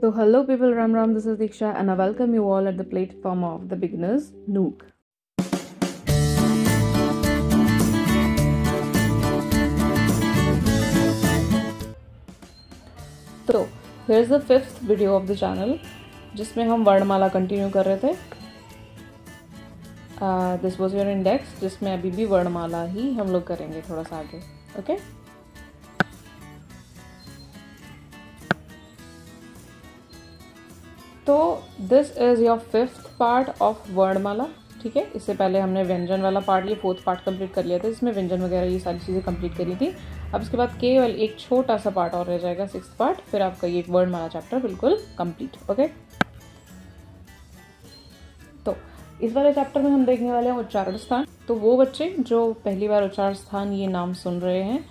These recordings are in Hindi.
So hello people, Ram Ram, this is Diksha and I welcome you all at the platform of the beginners Nook. So here's the fifth video of the channel जिसमें हम वर्णमाला कंटिन्यू कर रहे थे. दिस वॉज योर इंडेक्स जिसमें अभी भी वर्णमाला ही हम लोग करेंगे थोड़ा सा आगे. ओके तो this is your fifth part of वर्णमाला. ठीक है, इससे पहले हमने व्यंजन वाला पार्ट, ये फोर्थ पार्ट कंप्लीट कर लिया था, इसमें व्यंजन वगैरह ये सारी चीज़ें कंप्लीट करी थी. अब इसके बाद केवल एक छोटा सा पार्ट और रह जाएगा, सिक्स्थ पार्ट, फिर आपका ये वर्णमाला चैप्टर बिल्कुल कंप्लीट. ओके तो इस वाले चैप्टर में हम देखने वाले हैं उच्चारण स्थान. तो वो बच्चे जो पहली बार उच्चारण स्थान ये नाम सुन रहे हैं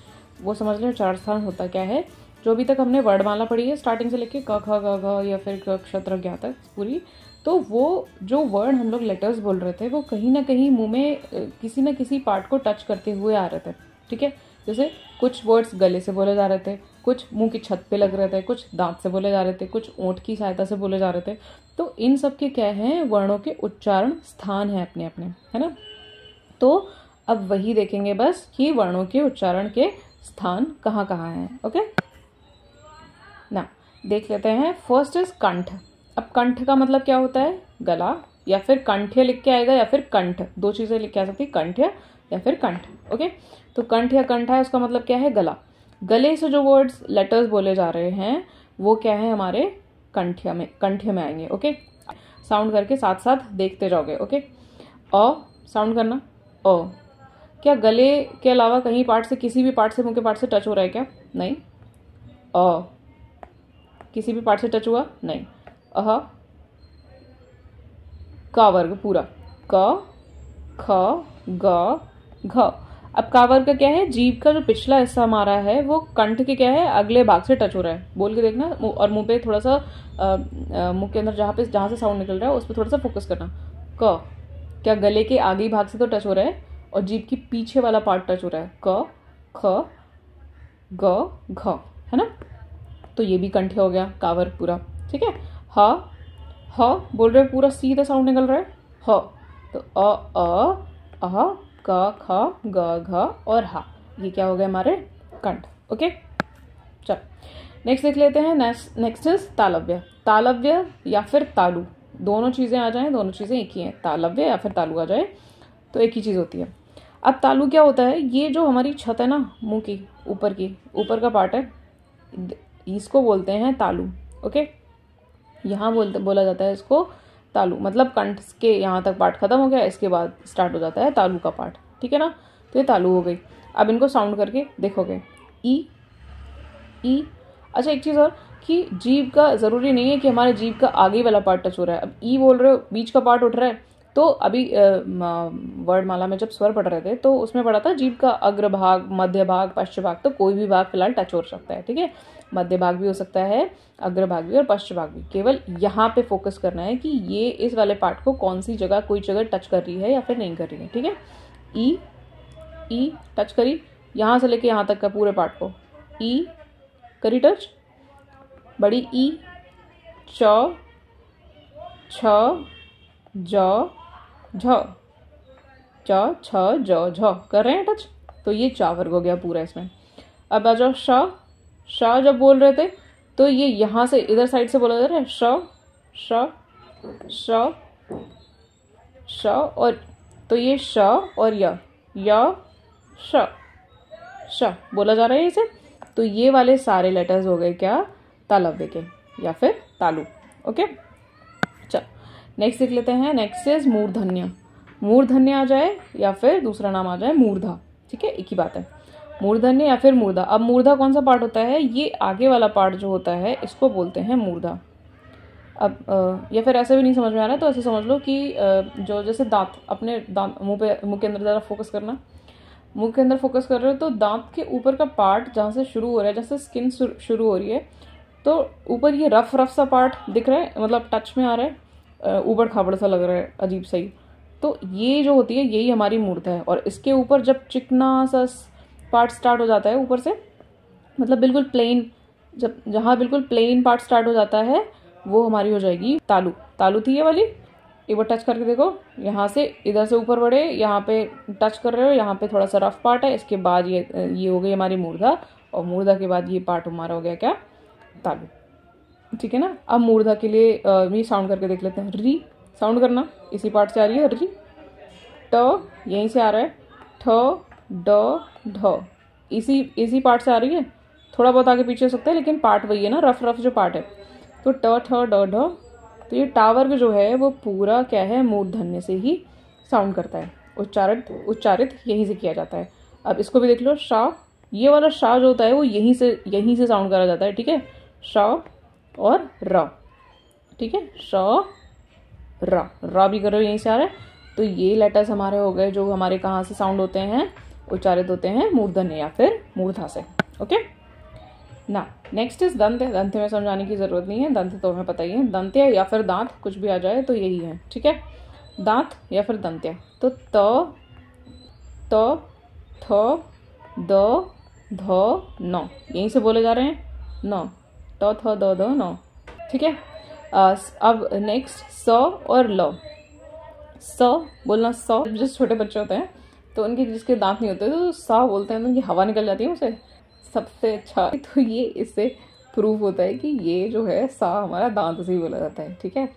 वो समझ लें उच्चारण स्थान होता क्या है. जो अभी तक हमने वर्णमाला पढ़ी है स्टार्टिंग से लेके क ख ग घ या फिर क क्ष त्र ज्ञ तक पूरी, तो वो जो वर्ड हम लोग लेटर्स बोल रहे थे वो कहीं ना कहीं मुंह में किसी न किसी पार्ट को टच करते हुए आ रहे थे. ठीक है, जैसे कुछ वर्ड्स गले से बोले जा रहे थे, कुछ मुंह की छत पे लग रहे थे, कुछ दांत से बोले जा रहे थे, कुछ ओंठ की सहायता से बोले जा रहे थे. तो इन सब के क्या है, वर्णों के उच्चारण स्थान है अपने अपने, है ना. तो अब वही देखेंगे बस कि वर्णों के उच्चारण के स्थान कहाँ कहाँ हैं. ओके ना, देख लेते हैं. फर्स्ट इज कंठ. अब कंठ का मतलब क्या होता है, गला, या फिर कंठ्य लिख के आएगा या फिर कंठ, दो चीजें लिख के आ सकती है, कंठ्य या फिर कंठ. ओके तो कंठ या कंठ है, उसका मतलब क्या है, गला. गले से जो वर्ड्स लेटर्स बोले जा रहे हैं वो क्या है, हमारे कंठ्य में आएंगे. ओके साउंड करके साथ साथ देखते जाओगे. ओके अ साउंड करना, अ. क्या गले के अलावा कहीं पार्ट से, किसी भी पार्ट से, मुंह के पार्ट से टच हो रहा है क्या, नहीं. अ किसी भी पार्ट से टच हुआ, नहीं. अह का वर्ग पूरा, क ख ग घ. अब का वर्ग का क्या है, जीभ का जो पिछला हिस्सा हमारा है वो कंठ के क्या है, अगले भाग से टच हो रहा है. बोल के देखना और मुंह पे थोड़ा सा मुंह के अंदर जहां से साउंड निकल रहा है उस पर थोड़ा सा फोकस करना. क क्या गले के आगे भाग से तो टच हो रहा है और जीभ की पीछे वाला पार्ट टच हो रहा है, क ख ग घ, है ना. तो ये भी कंठ हो गया, का वर्ग पूरा. ठीक है, ह बोल रहे पूरा सीधा साउंड निकल रहा है, ह. तो अह क ख ग घ और हा, ये क्या हो गया, हमारे कंठ. ओके चल नेक्स्ट देख लेते हैं. Next is तालव्य. तालव्य या फिर तालु, दोनों चीजें आ जाएं, दोनों चीजें एक ही हैं. तालव्य या फिर तालु आ जाए तो एक ही चीज होती है. अब तालु क्या होता है, ये जो हमारी छत है ना मुंह की ऊपर का पार्ट है, इसको बोलते हैं तालु. ओके यहाँ बोला जाता है इसको तालु. मतलब कंठ के यहाँ तक पार्ट खत्म हो गया, इसके बाद स्टार्ट हो जाता है तालु का पार्ट. ठीक है ना, तो ये तालु हो गई. अब इनको साउंड करके देखोगे, ई. अच्छा एक चीज और कि जीभ का जरूरी नहीं है कि हमारे जीभ का आगे वाला पार्ट टच हो रहा है. अब ई बोल रहे हो, बीच का पार्ट उठ रहा है. तो अभी वर्णमाला में जब स्वर पढ़ रहे थे तो उसमें पढ़ा था जीभ का अग्र भाग, मध्य भाग, पश्च भाग. तो कोई भी भाग फिलहाल टच हो सकता है. ठीक है, मध्य भाग भी हो सकता है, अग्र भाग भी और पश्च भाग भी. केवल यहाँ पे फोकस करना है कि ये इस वाले पार्ट को कौन सी जगह, कोई जगह टच कर रही है या फिर नहीं कर रही है. ठीक है, ई टच करी, यहाँ से लेके यहाँ तक का पूरे पार्ट को ई करी टच. बड़ी ई, च छ ज झ, च छ ज झ कर रहे हैं टच. तो ये चा वर्ग हो गया पूरा इसमें. अब आ जाओ श जब बोल रहे थे तो ये यहाँ से इधर साइड से बोला जा रहा है, श और तो ये श और य श बोला जा रहा है इसे. तो ये वाले सारे लेटर्स हो गए क्या, तालव्य के या फिर तालु. ओके चल नेक्स्ट देख लेते हैं. नेक्स्ट इज मूर्धन्य. मूर्धन्य आ जाए या फिर दूसरा नाम आ जाए मूर्धा. ठीक है, एक ही बात है, मूर्धन्य या फिर मूर्धा. अब मूर्धा कौन सा पार्ट होता है, ये आगे वाला पार्ट जो होता है इसको बोलते हैं मूर्धा. अब या फिर ऐसे भी नहीं समझ में आ रहा है तो ऐसे समझ लो कि जो जैसे दांत, अपने दांत मुंह के अंदर ज़रा फोकस करना. मुंह के अंदर फोकस कर रहे हो तो दांत के ऊपर का पार्ट जहाँ से शुरू हो रहा है, जैसे स्किन शुरू हो रही है तो ऊपर ये रफ सा पार्ट दिख रहा है, मतलब टच में आ रहा है, ऊबड़ खाबड़ सा लग रहा है, अजीब सा ही. तो ये जो होती है यही हमारी मूर्धा है. और इसके ऊपर जब चिकना सा पार्ट स्टार्ट हो जाता है ऊपर से, मतलब बिल्कुल प्लेन, जहाँ बिल्कुल प्लेन पार्ट स्टार्ट हो जाता है वो हमारी हो जाएगी तालु। तालु थी ये वाली, एक बार टच करके देखो, यहाँ से इधर से ऊपर बढ़े, यहाँ पे टच कर रहे हो, यहाँ पे थोड़ा सा रफ पार्ट है, इसके बाद ये हो गई हमारी मूर्धा, और मूर्धा के बाद ये पार्ट हमारा हो गया क्या, तालु। ठीक है ना। अब मूर्धा के लिए ये साउंड करके देख लेते हैं। री साउंड करना, इसी पार्ट से आ रही है री। ट यहीं से आ रहा है, ठ ड ढ इसी पार्ट से आ रही है, थोड़ा बहुत आगे पीछे हो सकता है लेकिन पार्ट वही है ना, रफ रफ जो पार्ट है। तो ट ठ ड ढ, तो ये टावर्ग जो है वो पूरा क्या है, मूर्धन्य से ही साउंड करता है, उच्चारित यहीं से किया जाता है। अब इसको भी देख लो, शा, ये वाला शा जो होता है वो यहीं से साउंड करा जाता है। ठीक है, शा और र, ठीक है, श र भी करो, यहीं से आ रहा है। तो ये लेटर्स हमारे हो गए जो हमारे कहाँ से साउंड होते हैं, उच्चारित होते हैं मूर्धन्य या फिर मूर्धा से। ओके ना, नेक्स्ट इज दंत। दंत में समझाने की जरूरत नहीं है, दंत तो हमें पता ही है। दंत्य या फिर दांत कुछ भी आ जाए तो यही है। ठीक है, दांत या फिर दंत्य। तो त थ द ध न यहीं से बोले जा रहे हैं, न, त थ द ध न। ठीक है, अब नेक्स्ट स और ल। स बोलना, स जो छोटे बच्चे होते हैं तो उनके जिसके दांत नहीं होते तो सा बोलते हैं, तो उनकी हवा निकल जाती है उसे सबसे अच्छा। तो ये इससे प्रूव होता है कि ये जो है सा हमारा दांत से ही बोला जाता है। ठीक है,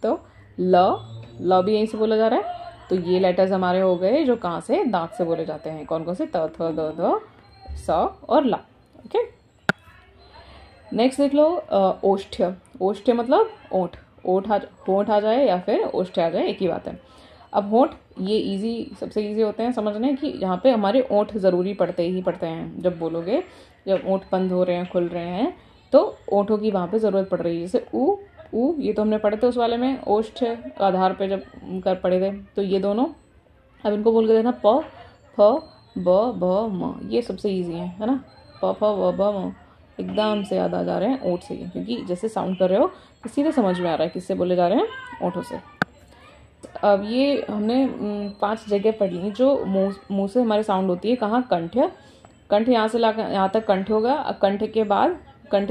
तो ल भी यहीं से बोला जा रहा है। तो ये लेटर्स हमारे हो गए जो कहाँ से, दांत से बोले जाते हैं। कौन कौन से, त थ द ध स और ला। ओके, नेक्स्ट देख लो, ओष्ठ्य। ओष्ठ्य मतलब ओठ, होंठ आ जाए या फिर ओष्ठ्य आ जाए, एक ही बात है। अब होंठ ये इजी, सबसे इजी होते हैं समझने कि यहाँ पे हमारे ओंठ ज़रूरी पड़ते हैं। जब बोलोगे, जब ओंठ बंद हो रहे हैं खुल रहे हैं तो ओंठों की वहाँ पे ज़रूरत पड़ रही है। जैसे ऊ, ये तो हमने पढ़े थे उस वाले में, ओष्ठ आधार पे जब कर पढ़े थे। तो ये दोनों, अब इनको बोल के देना, प फ ब भ म, ये सबसे ईजी है ना। प फ ब भ म एकदम से याद आ जा रहे हैं ओंठ से, क्योंकि जैसे साउंड कर रहे हो तो सीधे समझ में आ रहा है किससे बोले जा रहे हैं, ओंठों से। अब ये हमने 5 जगह पढ़ ली जो मुंह से हमारे साउंड होती है। कहाँ, कंठ। कंठ यहाँ से लाकर यहाँ तक कंठ होगा। अब कंठ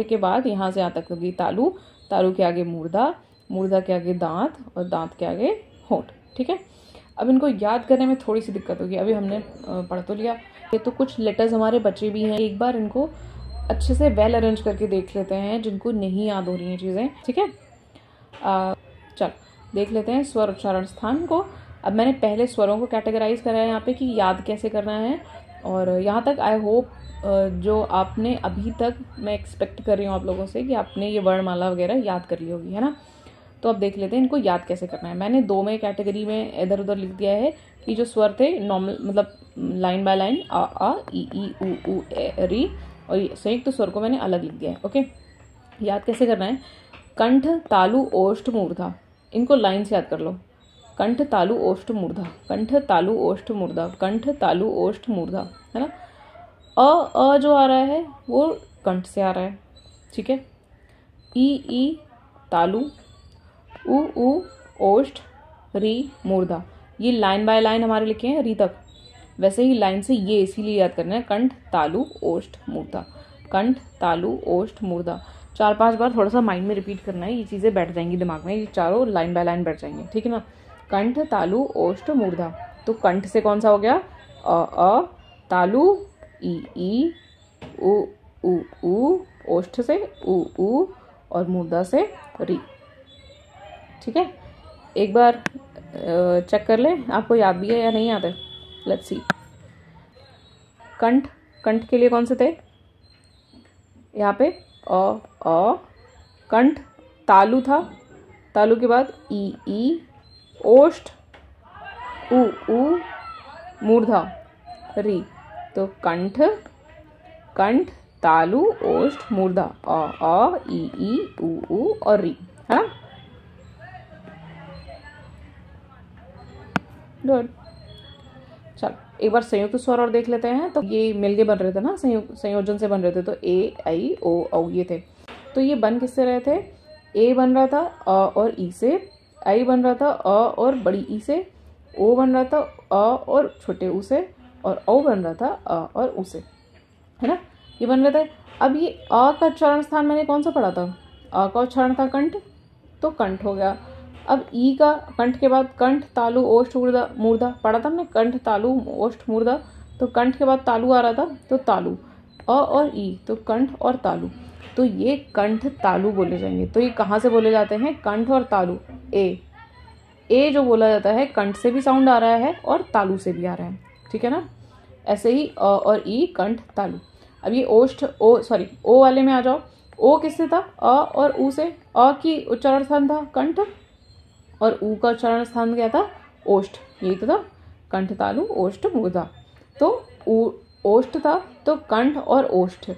के बाद यहाँ से यहाँ तक होगी तालु। तालु के आगे मूर्धा, मूर्धा के आगे दांत, और दांत के आगे होंठ। ठीक है, अब इनको याद करने में थोड़ी सी दिक्कत होगी। अभी हमने पढ़ तो लिया, ये तो कुछ लेटर्स हमारे बचे भी हैं। एक बार इनको अच्छे से वेल अरेंज करके देख लेते हैं जिनको नहीं याद हो रही हैं चीज़ें। ठीक है, चल देख लेते हैं स्वर उच्चारण स्थान को। अब मैंने पहले स्वरों को कैटेगराइज करा है यहाँ पे कि याद कैसे करना है, और यहाँ तक आई होप जो आपने अभी तक, मैं एक्सपेक्ट कर रही हूँ आप लोगों से कि आपने ये वर्णमाला वगैरह याद कर ली होगी, है ना। तो अब देख लेते हैं इनको याद कैसे करना है। मैंने 2 में कैटेगरी में इधर उधर लिख दिया है कि जो स्वर थे नॉर्मल, मतलब लाइन बाय लाइन, आ ई ऊ ए री, और संयुक्त स्वर को मैंने अलग लिख दिया है। ओके, याद कैसे करना है, कंठ तालु ओष्ठ मूर्धा, इनको लाइन से याद कर लो। कंठ तालु ओष्ठ मूर्धा, कंठ तालु ओष्ठ मूर्धा, कंठ तालु ओष्ठ मूर्धा, है ना। अ जो आ रहा है वो कंठ से आ रहा है। ठीक है, ई तालु, उ ओष्ठ, री मूर्धा, ये लाइन बाय लाइन हमारे लिखे हैं री तक। वैसे ही लाइन से ये इसीलिए याद करना है, कंठ तालु ओष्ठ मूर्धा, कंठ तालु ओष्ठ मूर्धा। 4-5 बार थोड़ा सा माइंड में रिपीट करना है, ये चीज़ें बैठ जाएंगी दिमाग में, ये चारों लाइन बाय लाइन बैठ जाएंगे। ठीक है ना, कंठ तालु ओष्ठ मूर्धा। तो कंठ से कौन सा हो गया, अ, तालु ई उ, ओष्ठ से उ, और मूर्धा से री। ठीक है, एक बार चेक कर ले आपको याद भी है या नहीं याद है। लेट्स सी, कंठ के लिए कौन से थे यहाँ पे, अ, कंठ तालु था, तालु के बाद ई, ओष्ठ उ, मूर्धा री। तो कंठ तालु ओष्ठ मूर्धा, अ ई उ और री, है ना। गुड, चल एक बार संयुक्त स्वर और देख लेते हैं। तो ये मिलके बन रहे थे ना, संयोजन से बन रहे थे। तो ए आई ओ औ ये थे। तो ये बन किससे रहे थे, ए बन रहा था अ और ई से, आई बन रहा था अ और बड़ी ई से, ओ बन रहा था अ और छोटे ऊ से, और औ बन रहा था अ और ऊ से, है ना। ये बन रहे थे। अब ये अ का उच्चारण स्थान मैंने कौन सा पढ़ा था, अ का उच्चारण था कंठ, तो कंठ हो गया। अब ई का कंठ के बाद कंठ तालु ओष्ठ मूर्धा, मूर्धा पढ़ा था हमने, कंठ तालु ओष्ठ मूर्धा, तो कंठ के बाद तालु आ रहा था तो तालु। अ और ई तो कंठ और तालु, तो ये कंठ तालु बोले जाएंगे। तो ये कहाँ से बोले जाते हैं? कंठ और तालु। ए जो बोला जाता है कंठ से भी साउंड आ रहा है और तालु से भी आ रहा है, ठीक है ना। ऐसे ही अ और ई कंठ तालु। अब ये ओष्ठ ओ वाले में आ जाओ। ओ किससे था? अ और ऊ से। अ की उच्चारण स्थान था कंठ और ऊ का उच्चारण स्थान क्या था? ओष्ठ। यही तो था, कंठ तालु ओष्ठ मूर्धा। तो ओष्ठ था तो कंठ और ओष्ठ,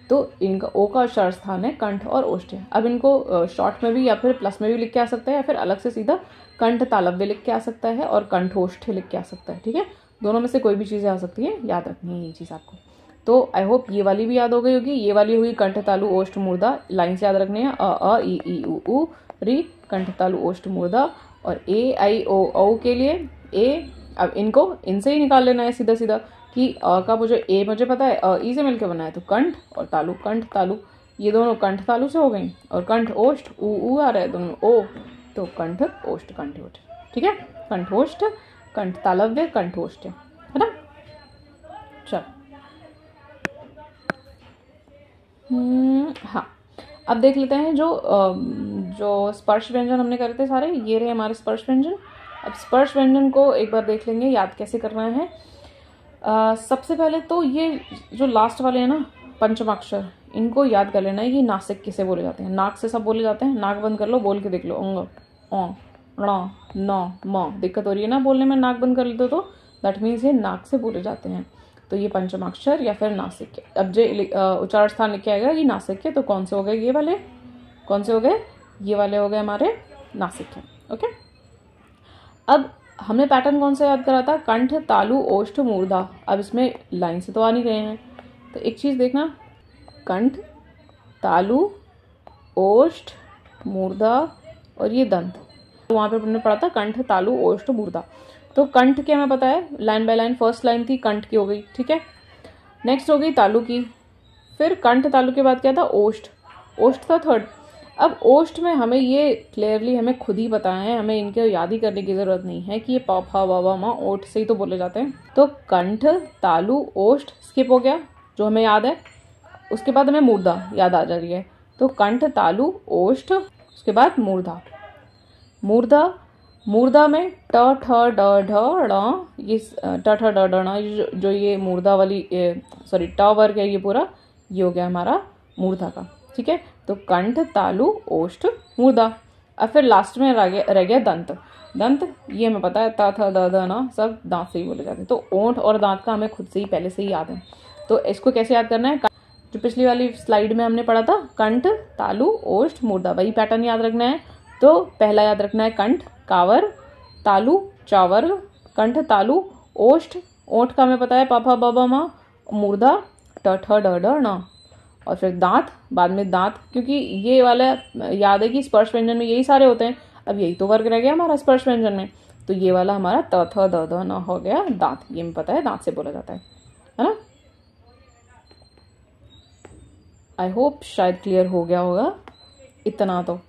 तो इनका ओ का उच्चारण स्थान है कंठ और ओष्ठ है। अब इनको शॉर्ट में भी या फिर प्लस में भी लिख के आ सकता है, या फिर अलग से सीधा कंठ तालव्य लिख के आ सकता है और कंठोष्ठ लिख के आ सकता है, ठीक है। दोनों में से कोई भी चीज़ें आ सकती है, याद रखनी है ये चीज़ आपको। तो आई होप ये वाली भी याद हो गई होगी। ये वाली हुई कंठ तालु ओष्ठ मूर्धा, लाइन से याद रखनी है। अ ई उ री कंठ तालु ओष्ठ मूर्धा। और ए आई ओ औ के लिए ए, अब इनको इनसे ही निकाल लेना है सीधा सीधा कि अ का मुझे पता है अ ई से मिलकर बना है, तो कंठ और तालु, कंठ तालु, ये दोनों कंठ तालु से हो गई। और कंठ ओष्ठ ऊ आ रहा है दोनों ओ, तो कंठ ओष्ठ कंठोष्ठ, ठीक है। कंठोष्ठ, कंठ तालव्य, कंठोष्ठ, है ना। चल हाँ, अब देख लेते हैं जो स्पर्श व्यंजन हमने करे थे सारे, ये रहे हमारे स्पर्श व्यंजन। अब स्पर्श व्यंजन को एक बार देख लेंगे, याद कैसे करना है। सबसे पहले तो ये जो लास्ट वाले हैं ना पंचमाक्षर, इनको याद कर लेना है कि नासिक किसे बोले जाते हैं। नाक से सब बोले जाते हैं, नाक बंद कर लो, बोल के देख लो। अंग ओ ण न म, दिक्कत हो रही है ना बोलने में, नाक बंद कर लेते तो दैट मीन्स ये नाक से बोले जाते हैं। तो ये पंचमाक्षर या फिर नासिक। अब जो उच्चारण स्थान लिखे आएगा ये नासिक के, तो कौन से हो गए? ये वाले। कौन से हो गए? ये वाले हो गए हमारे नासिक के। ओके, अब हमने पैटर्न कौन सा याद करा था? कंठ तालु ओष्ठ मूर्धा। अब इसमें लाइन से तो आ नहीं गए हैं, तो एक चीज देखना, कंठ तालु ओष्ठ मूर्धा और ये दंत, तो वहां पे हमने पढ़ा था कंठ तालु ओष्ठ मूर्धा। तो कंठ के हमें पता है line by line, first line थी कंठ की हो गई, ठीक है। नेक्स्ट हो गई तालु की, फिर कंठ तालु के बाद क्या था? ओष्ठ। ओष्ठ था थर्ड। अब ओष्ठ में हमें ये क्लियरली हमें खुद ही पता है, हमें इनके याद ही करने की जरूरत नहीं है कि ये प फ व म ओठ से ही तो बोले जाते हैं। तो कंठ तालु ओष्ठ स्किप हो गया जो हमें याद है। उसके बाद हमें मूर्धा याद आ जा रही है, तो कंठ तालु ओष्ठ, उसके बाद मूर्धा। मूर्धा में ट ठ ड ढ ण, ये ट ठ ड ढ ण जो ये मूर्धा वाली सॉरी ट वर्ग है ये पूरा, ये हो गया हमारा मूर्धा का, ठीक है। तो कंठ तालु ओष्ठ मूर्धा। अब फिर लास्ट में रह गया दंत। दंत ये हमें पता है त थ द ध न सब दांत से ही बोले जाते हैं, तो ओंठ और दांत का हमें खुद से ही पहले से ही याद है। तो इसको कैसे याद करना है? जो पिछली वाली स्लाइड में हमने पढ़ा था कंठ तालु ओष्ठ मूर्धा, वही पैटर्न याद रखना है। तो पहला याद रखना है कंठ कावर, तालु चावर, कंठ तालु ओष्ठ, ओठ का हमें पता है प फ ब ब म, मूर्धा ट ठ ड ढ ण, और फिर दांत, बाद में दांत, क्योंकि ये वाला याद है कि स्पर्श व्यंजन में यही सारे होते हैं। अब यही तो वर्ग रह गया हमारा स्पर्श व्यंजन में, तो ये वाला हमारा त थ द ध न हो गया दांत। ये हमें पता है दांत से बोला जाता है ना। आई होप शायद क्लियर हो गया होगा इतना तो,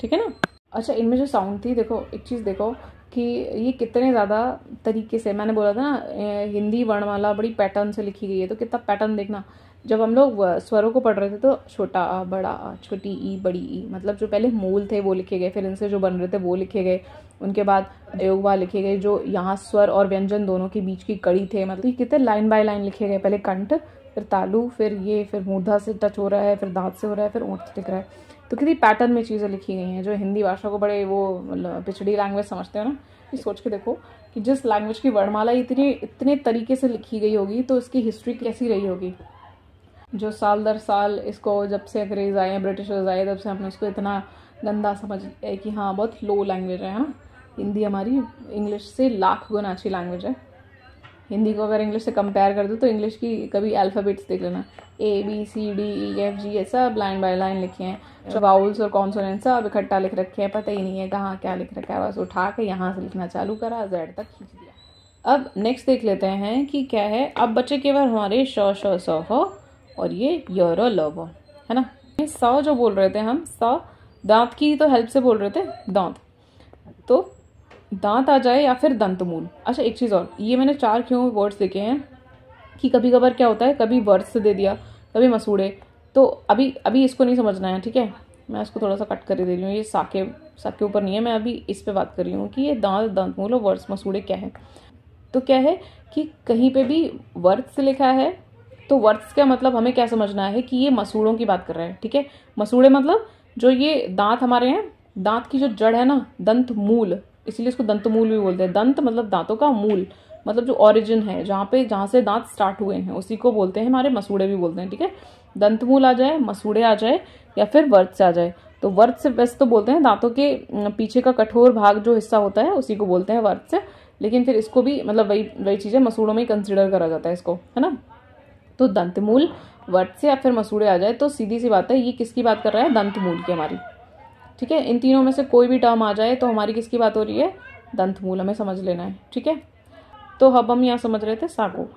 ठीक है ना। अच्छा, इनमें जो साउंड थी, देखो एक चीज़ देखो कि ये कितने ज़्यादा तरीके से, मैंने बोला था ना हिंदी वर्णमाला बड़ी पैटर्न से लिखी गई है, तो कितना पैटर्न देखना। जब हम लोग स्वरों को पढ़ रहे थे तो छोटा आ, बड़ा आ, छोटी ई, बड़ी ई, मतलब जो पहले मूल थे वो लिखे गए, फिर इनसे जो बन रहे थे वो लिखे गए, उनके बाद योगवा लिखे गए, जो यहाँ स्वर और व्यंजन दोनों के बीच की कड़ी थे, मतलब कितने लाइन बाय लाइन लिखे गए। पहले कंठ, फिर तालु, फिर ये, फिर मूर्धा से टच हो रहा है, फिर दांत से हो रहा है, फिर ओंठ से दिख रहा है। तो कितनी पैटर्न में चीज़ें लिखी गई हैं। जो हिंदी भाषा को बड़े वो मतलब पिछड़ी लैंग्वेज समझते हो ना, ये सोच के देखो कि जिस लैंग्वेज की वर्णमाला इतने तरीके से लिखी गई होगी, तो इसकी हिस्ट्री कैसी रही होगी। जो साल दर साल इसको, जब से अंग्रेज आए, ब्रिटिशर्स आए, तब से हमने उसको इतना गंदा समझ लिया है कि हाँ बहुत लो लैंग्वेज है ना। हिंदी हमारी इंग्लिश से लाख गुना अच्छी लैंग्वेज है। हिंदी को अगर इंग्लिश से कंपेयर कर दो तो इंग्लिश की कभी अल्फ़ाबेट्स देख लेना, ABCDEFG ये सब लाइन बाय लाइन लिखे हैं। वाउल्स और कॉन्सोनेंट सब इकट्ठा लिख रखे हैं, पता ही नहीं है कहाँ क्या लिख रखा है, बस उठा के यहाँ से लिखना चालू करा, Z तक खींच दिया। अब नेक्स्ट देख लेते हैं कि क्या है। अब बच्चे केवल हमारे श श स ह और ये य र ल व, है ना। स जो बोल रहे थे हम, स दांत की तो हेल्प से बोल रहे थे, दांत, तो दांत आ जाए या फिर दंतमूल। अच्छा एक चीज़ और, ये मैंने 4 क्यों वर्ड्स लिखे हैं कि कभी कभार क्या होता है, कभी वर्ड्स से दे दिया, कभी मसूड़े, तो अभी इसको नहीं समझना है, ठीक है। मैं इसको थोड़ा सा कट कर दे रही हूँ, ये साके ऊपर नहीं है, मैं अभी इस पे बात कर रही हूँ कि ये दांत, दंतमूल और वर्ड्स मसूड़े क्या है। तो क्या है कि कहीं पे भी वर्ड्स लिखा है तो वर्ड्स का मतलब हमें क्या समझना है कि ये मसूड़ों की बात कर रहा है, ठीक है। मसूड़े मतलब जो ये दांत हमारे हैं, दांत की जो जड़ है ना, दंत मूल, इसीलिए इसको दंतमूल भी बोलते हैं। दंत मतलब दांतों का, मूल मतलब जो ओरिजिन है, जहाँ से दांत स्टार्ट हुए हैं, उसी को बोलते हैं हमारे मसूड़े भी बोलते हैं, ठीक है। दंतमूल आ जाए, मसूड़े आ जाए या फिर वर्ड्स आ जाए, तो वर्ड्स से वैसे तो बोलते हैं दांतों के पीछे का कठोर भाग जो हिस्सा होता है उसी को बोलते हैं वर्ड्स से, लेकिन फिर इसको भी मतलब वही चीज़ है, मसूड़ों में ही कंसिडर करा जाता है इसको, है ना। तो दंतमूल वर्ड से या फिर मसूड़े आ जाए तो सीधी सी बात है, ये किसकी बात कर रहा है, दंतमूल की हमारी, ठीक है। इन तीनों में से कोई भी टर्म आ जाए तो हमारी किसकी बात हो रही है, दंतमूल, हमें समझ लेना है, ठीक है। तो अब हम यहाँ समझ रहे थे सा को,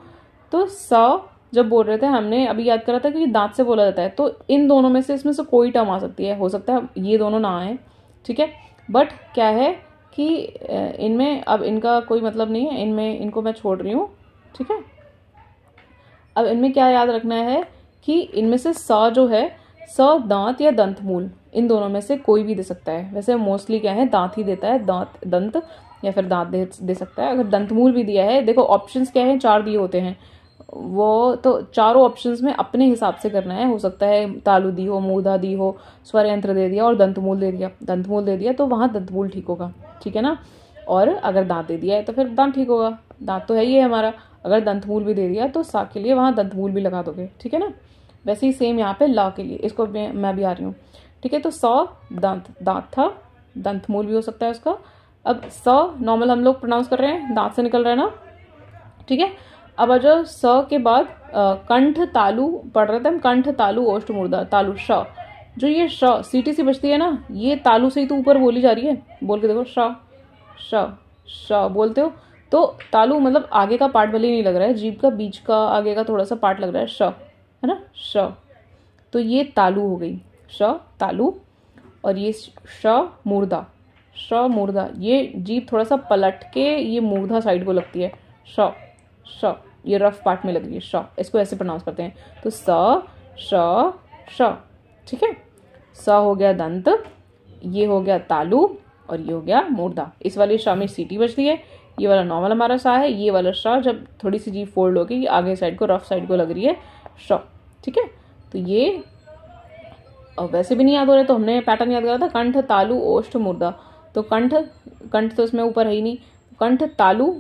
तो स जब बोल रहे थे हमने अभी याद करा था कि दांत से बोला जाता है, तो इन दोनों में से इसमें से कोई टर्म आ सकती है, हो सकता है ये दोनों ना आए, ठीक है। बट क्या है कि इनमें अब इनका कोई मतलब नहीं है, इनमें इनको मैं छोड़ रही हूँ, ठीक है। अब इनमें क्या याद रखना है कि इनमें से स जो है, स दांत या दंतमूल, इन दोनों में से कोई भी दे सकता है। वैसे मोस्टली क्या है, दांत ही देता है, दांत, दंत या फिर दांत दे सकता है। अगर दंतमूल भी दिया है, देखो ऑप्शंस क्या है, 4 दिए होते हैं, वो तो चारों ऑप्शंस में अपने हिसाब से करना है। हो सकता है तालु दी हो, मूर्धा दी हो, स्वर यंत्र दे दिया और दंतमूल दे दिया, दंतमूल दे दिया तो वहां दंतमूल ठीक होगा, ठीक है ना। और अगर दांत दे दिया है तो फिर दांत ठीक होगा, दांत तो है ही है हमारा। अगर दंतमूल भी दे दिया तो सा के लिए वहां दंतमूल भी लगा दोगे, ठीक है ना। वैसे ही सेम यहाँ पे ला के लिए, इसको मैं भी आ रही हूँ, ठीक है। तो स दांत था, दंतमूल भी हो सकता है उसका। अब स नॉर्मल हम लोग प्रोनाउंस कर रहे हैं, दांत से निकल रहा है ना, ठीक है। अब जो स के बाद कंठ तालु पढ़ रहे थे हम, कंठ तालु ओष्ठ मूर्धा, तालु श, जो ये श सीटी सी बचती है ना, ये तालु से ही तो ऊपर बोली जा रही है, बोल के देखो, श श श बोलते हो तो तालु मतलब आगे का पार्ट भले नहीं लग रहा है, जीभ का बीच का आगे का थोड़ा सा पार्ट लग रहा है, श है ना, श, तो ये तालु हो गई, श तालु। और ये श मूर्धा, श मूर्धा, ये जीभ थोड़ा सा पलट के ये मूर्धा साइड को लगती है, श श, ये रफ पार्ट में लग रही है श, इसको ऐसे प्रोनाउंस करते हैं। तो स श श, ठीक है। स हो गया दंत, ये हो गया तालु और ये हो गया मूर्धा। इस वाले श में सीटी बजती है, ये वाला नॉर्मल हमारा सा है, ये वाला श जब थोड़ी सी जीभ फोल्ड होगी आगे साइड को, रफ साइड को लग रही है, श, ठीक है। तो ये और वैसे भी नहीं याद हो रहा है तो हमने पैटर्न याद करा था, कंठ तालु ओष्ठ मूर्धा। तो कंठ तो इसमें ऊपर है ही नहीं, कंठ तालु,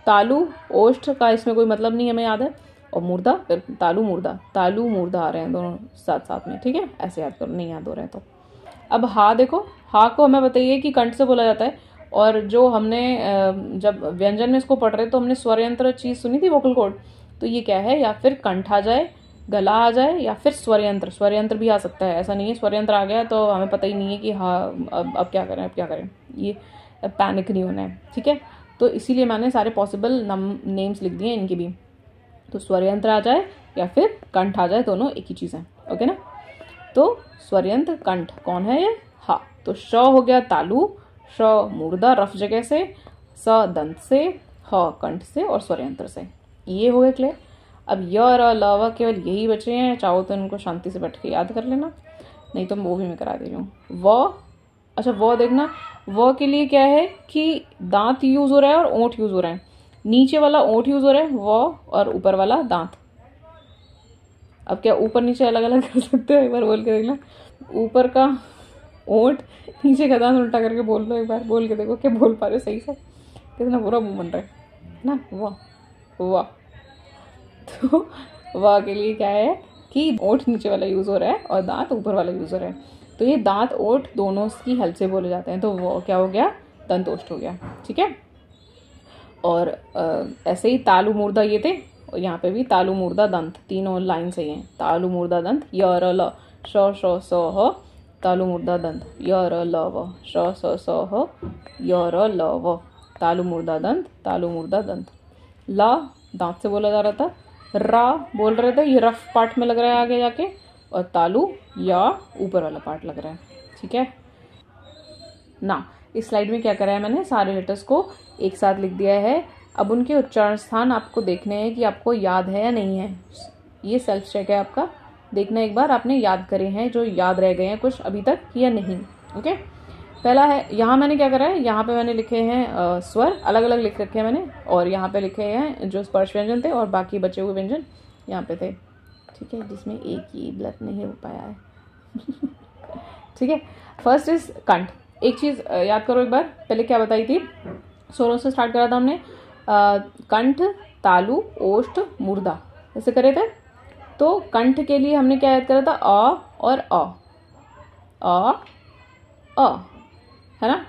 तालु ओष्ठ का इसमें कोई मतलब नहीं हमें याद है, और मूर्धा फिर तालु मूर्धा आ रहे हैं दोनों साथ साथ में, ठीक है। ऐसे याद करो, नहीं याद हो रहा है तो। अब हा देखो, हा को हमें बताइए कि कंठ से बोला जाता है, और जो हमने जब व्यंजन में इसको पढ़ रहे तो हमने स्वर यंत्र चीज सुनी थी, वोकल कॉर्ड, तो ये क्या है, या फिर कंठ आ जाए, गला आ जाए, या फिर स्वर यंत्र भी आ सकता है। ऐसा नहीं है स्वर यंत्र आ गया तो हमें पता ही नहीं है कि हाँ अब क्या करें, ये पैनिक नहीं होना है, ठीक है। तो इसीलिए मैंने सारे पॉसिबल नेम्स लिख दिए इनकी भी, तो स्वर यंत्र आ जाए या फिर कंठ आ जाए, दोनों एक ही चीज है, ओके ना। तो स्वर यंत्र कंठ कौन है, ये हा। तो श हो गया तालु, श मूर्धा रफ जगह से, स दंत से, ह कंठ से और स्वर यंत्र से, ये हो गए क्लियर। अब य र ल व केवल यही बचे हैं, चाहो तो इनको शांति से बैठ के याद कर लेना, नहीं तो वो भी मैं करा दे रही हूँ। व, अच्छा वो देखना, व के लिए क्या है कि दांत यूज हो रहा है और ओंठ यूज हो रहा है, नीचे वाला ओंठ यूज हो रहा है व, और ऊपर वाला दांत। अब क्या ऊपर नीचे अलग अलग कर सकते हो, एक बार बोल के देखना, ऊपर का ओंठ, नीचे का दांत उल्टा करके बोल लो, एक बार बोल के देखो क्या बोल पा रहे हो सही से, कितना बुरा मुंह बन रहा है ना। वाह, तो वाह के लिए क्या है कि ओंठ नीचे वाला यूज हो रहा है और दांत ऊपर वाला यूज हो रहा है, तो ये दांत ओंठ दोनों की हेल्प से बोले जाते हैं, तो वो क्या हो गया, दंतोष्ठ हो गया, ठीक है। और ऐसे ही तालु मूर्धा ये थे, और यहाँ पे भी तालु मूर्धा दंत, तीनों लाइन सही हैं, तालु मूर्धा दंत, य र ल, श स ह, तालु मूर्धा दंत, य र ल व, श स ह, य र ल व, तालु मूर्धा दंत। ला दांत से बोला जा रहा था, रा बोल रहे थे, ये रफ पार्ट में लग रहा है आगे जाके, और तालु या ऊपर वाला पार्ट लग रहा है। ठीक है ना। इस स्लाइड में क्या करा है मैंने, सारे लेटर्स को एक साथ लिख दिया है। अब उनके उच्चारण स्थान आपको देखने हैं कि आपको याद है या नहीं है। ये सेल्फ चेक है आपका, देखना एक बार आपने याद करे हैं, जो याद रह गए हैं कुछ अभी तक या नहीं। ओके, पहला है, यहाँ मैंने क्या करा है, यहाँ पे मैंने लिखे हैं स्वर अलग अलग लिख रखे हैं मैंने, और यहाँ पे लिखे हैं जो स्पर्श व्यंजन थे और बाकी बचे हुए व्यंजन यहाँ पे थे। ठीक है, जिसमें एक ही ब्लैक नहीं हो पाया है। ठीक है, फर्स्ट इज कंठ। एक चीज याद करो एक बार, पहले क्या बताई थी, स्वरों से स्टार्ट करा था हमने, कंठ, तालु, ओष्ठ, मूर्धा, ऐसे करे थे। तो कंठ के लिए हमने क्या याद करा था, अ और अ है ना।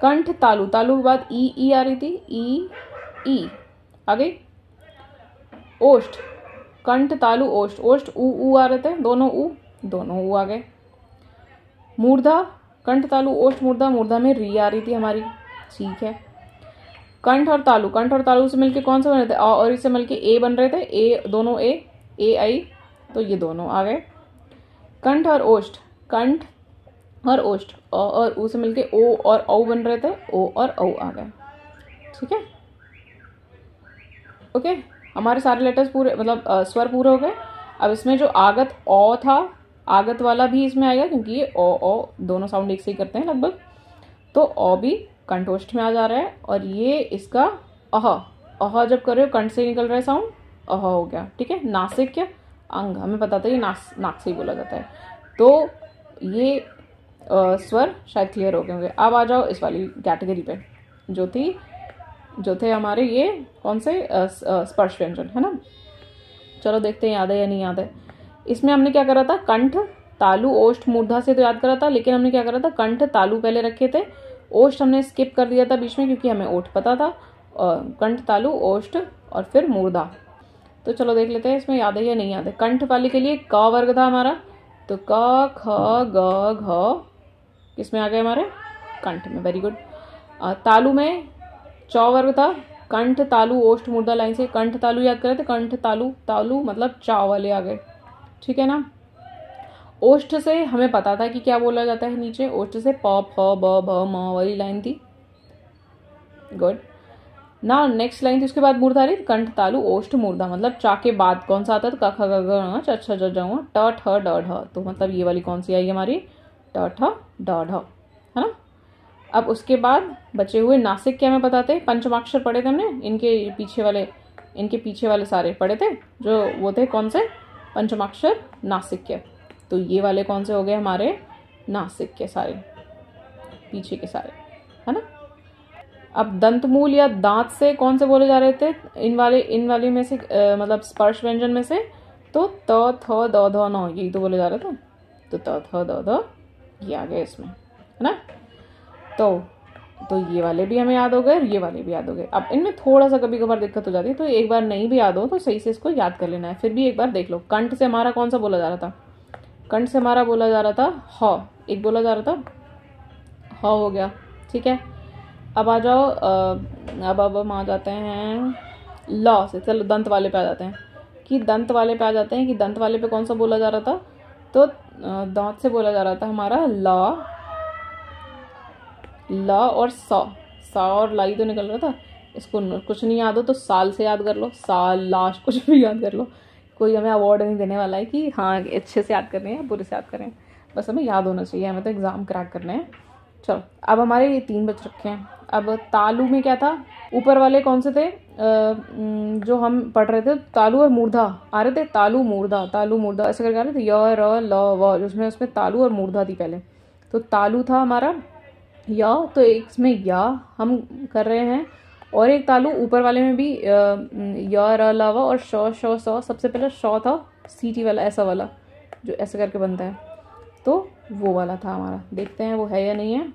कंठ तालु, तालु के बाद ई आ रही थी, ई आ गई। ओष्ठ, कंठ तालु ओष्ठ, ओष्ठ ऊ आ रहे थे, दोनों ऊ आ गए। मूर्धा, कंठ तालु ओष्ठ मूर्धा, मूर्धा में री आ रही थी हमारी। ठीक है, कंठ और तालु से मिलके कौन सा बन रहे थे, अ और ई से मिलके ए बन रहे थे, ए दोनों ए आई, तो ये दोनों आ गए। कंठ और ओष्ठ, कंठ और ओष्ठ, अ और ऊ से मिलके ओ और औ बन रहे थे, ओ और औ आ गए। ठीक है, ओके, हमारे सारे लेटर्स पूरे, मतलब स्वर पूरे हो गए। अब इसमें जो आगत ओ था, आगत वाला भी इसमें आएगा, क्योंकि ये ओ दोनों साउंड एक से ही करते हैं लगभग, तो ओ भी कंठोष्ठ में आ जा रहा है। और ये इसका अह जब कर रहे हो कंठ से निकल रहा है साउंड, अह हो गया। ठीक है, नासिक अंग, हमें पता था ये नाक से ही बोला जाता है। तो ये स्वर शायद क्लियर हो गए होंगे। अब आ जाओ इस वाली कैटेगरी पे, जो थे हमारे ये कौन से स्पर्श व्यंजन, है ना। चलो देखते हैं याद है या नहीं याद है। इसमें हमने क्या करा था, कंठ तालु ओष्ठ मूर्धा से तो याद करा था, लेकिन हमने क्या करा था, कंठ तालु पहले रखे थे, ओष्ठ हमने स्किप कर दिया था बीच में, क्योंकि हमें ओठ पता था। कंठ तालु ओष्ठ और फिर मूर्धा। तो चलो देख लेते हैं इसमें याद है या नहीं याद है। कंठ वाले के लिए क वर्ग था हमारा, तो क ख ग घ किसमें आ गए हमारे, कंठ में। Very good. तालु में च वर्ग था, कंठ तालु ओष्ठ मूर्धा लाइन से कंठ तालु याद करे थे, कंठ तालु मतलब चा वाले आ गए। ठीक है ना। ओष्ठ से हमें पता था कि क्या बोला जाता है नीचे, ओष्ठ से प फ ब भ म वाली लाइन थी। गुड ना। नेक्स्ट लाइन थी उसके बाद मूर्धा रही, कंठ तालु ओष्ठ मूर्धा, मतलब चा के बाद कौन सा आता था, क ख ग घ च छ ज ज ट ठ ड ढ, तो मतलब ये वाली कौन सी आई हमारी, ट ठ ड ढ, है ना। अब उसके बाद बचे हुए नासिक के हमें बताते, पंचमाक्षर पढ़े थे हमने, इनके पीछे वाले सारे पढ़े थे, जो वो थे कौन से, पंचमाक्षर नासिक के। तो ये वाले कौन से हो गए हमारे, नासिक के सारे, पीछे के सारे, है ना। अब दंतमूल या दांत से कौन से बोले जा रहे थे, इन वाले में से मतलब स्पर्श व्यंजन में से, तो त थ द ध न, यही तो बोले जा रहे थे। तो त थ द ध ये आ गए इसमें, है ना। तो ये वाले भी हमें याद हो गए, ये वाले भी याद हो गए। अब इनमें थोड़ा सा कभी कभार दिक्कत हो जाती है, तो एक बार नहीं भी याद हो तो सही से इसको याद कर लेना है। फिर भी एक बार देख लो, कंठ से हमारा कौन सा बोला जा रहा था, कंठ से हमारा बोला जा रहा था ह, एक बोला जा रहा था ह हो गया। ठीक है, अब आ जाओ, अब हम आ जाते हैं ल से, चलो दंत वाले पे आ जाते हैं, कि दंत वाले पे आ जाते हैं कि दंत वाले पे कौन सा बोला जा रहा था, तो दांत से बोला जा रहा था हमारा ल और सा और लाई तो निकल रहा था। इसको कुछ नहीं याद हो तो साल से याद कर लो, साल लास्ट कुछ भी याद कर लो, कोई हमें अवार्ड नहीं देने वाला है कि हाँ अच्छे से याद करने हैं बुरे से याद करें, बस हमें याद होना चाहिए, हमें तो एग्जाम क्रैक करने हैं। चलो अब हमारे ये 3 बच रखे हैं। अब तालु में क्या था, ऊपर वाले कौन से थे जो हम पढ़ रहे थे, तालु और मूर्धा आ रहे थे, तालु मूर्धा ऐसे करके आ रहे थे, य र ल व, जिसमें उसमें तालु और मूर्धा थी पहले। तो तालु था हमारा या, तो एक इसमें या हम कर रहे हैं, और एक तालु ऊपर वाले में भी य र ल व और श सबसे पहले श था सीटी वाला, ऐसा वाला जो ऐसे करके बनता है, तो वो वाला था हमारा। देखते हैं वो है या नहीं है।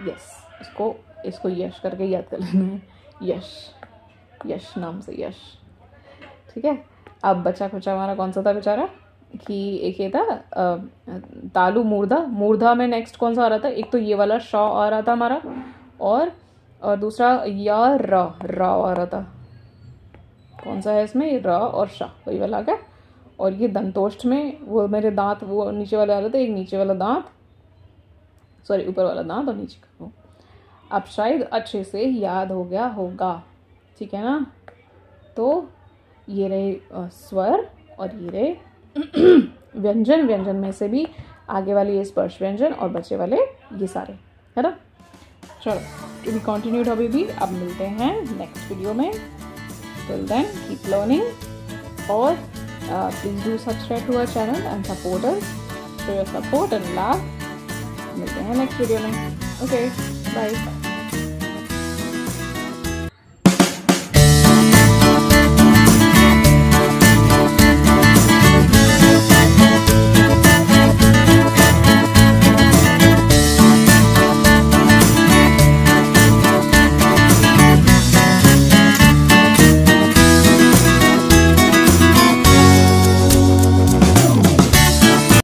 यस, इसको यश करके याद कर लेना है, यश नाम से यश। ठीक है, अब बचा खुचा हमारा कौन सा था बेचारा, कि एक ये था तालु मूर्धा में नेक्स्ट कौन सा आ रहा था, एक तो ये वाला श आ रहा था हमारा, और दूसरा या र आ रहा था। कौन सा है इसमें, र और श, वही वाला आ गया। और ये दंतोष्ठ में वो मेरे दांत वो नीचे वाले वाले थे, एक नीचे वाला दांत, सॉरी ऊपर वाला दांत और नीचे का वो। अब शायद अच्छे से याद हो गया होगा, ठीक है ना। तो ये रहे स्वर और ये रहे व्यंजन। व्यंजन में से भी आगे वाले ये स्पर्श व्यंजन और बचे वाले ये सारे, है ना। चलो टू बी कंटिन्यूड अभी भी। अब मिलते हैं नेक्स्ट वीडियो में। टिल देन कीप लर्निंग और please do subscribe to our channel and support us, show your support and love. मिलते हैं नेक्स्ट वीडियो में। Okay bye.